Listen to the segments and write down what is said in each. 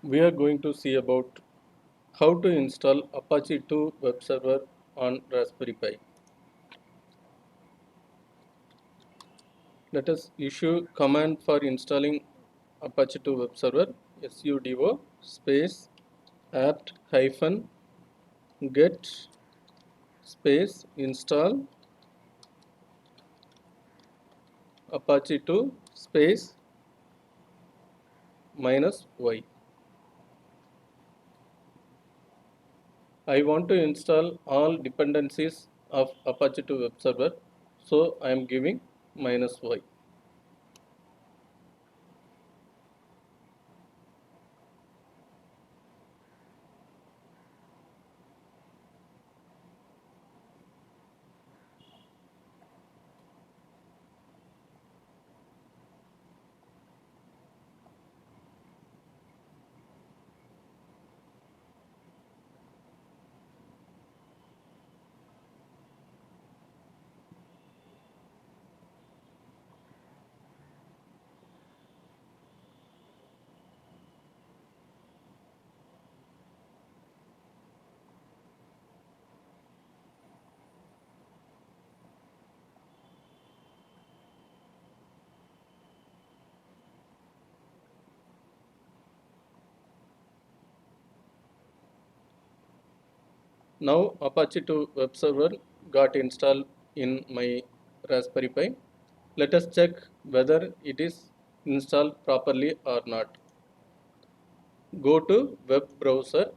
We are going to see about how to install Apache 2 web server on Raspberry Pi. Let us issue command for installing Apache 2 web server sudo space apt hyphen get space install Apache 2 space -y. I want to install all dependencies of Apache 2 web server, so I am giving -y. Now Apache 2 web server got installed in my Raspberry Pi. Let us check whether it is installed properly or not. Go to web browser.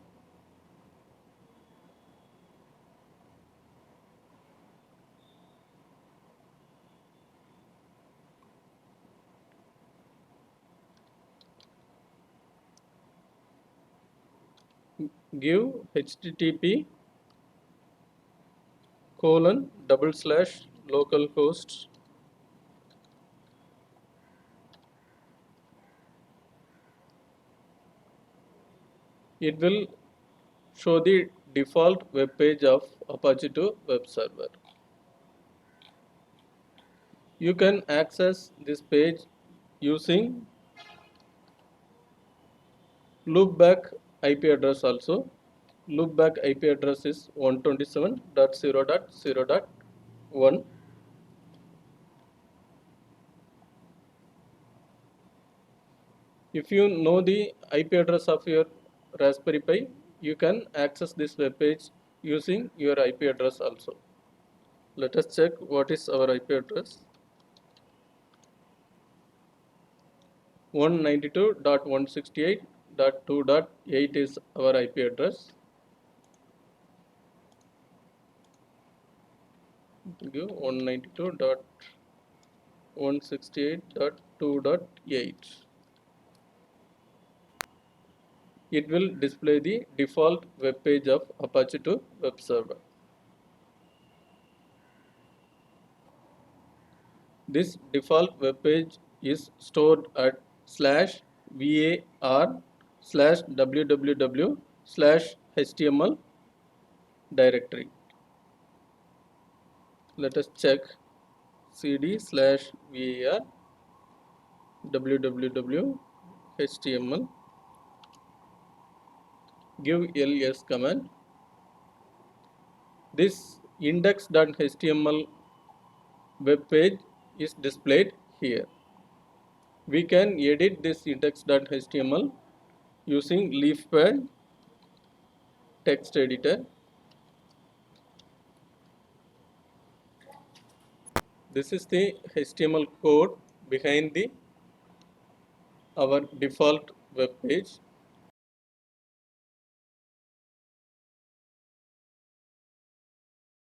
Give http :/localhost it will show the default web page of Apache 2 web server. You can access this page using loopback IP address also. Loopback IP address is 127.0.0.1. If you know the IP address of your Raspberry Pi, you can access this web page using your IP address also. Let us check what is our IP address. 192.168.2.8 is our IP address. Give 192.168.2.8. It will display the default web page of Apache 2 web server. This default web page is stored at /var/www/html directory. Let us check cd/var www.html. Give ls command. This index.html web page is displayed here. We can edit this index.html using leafpad text editor. This is the HTML code behind our default web page.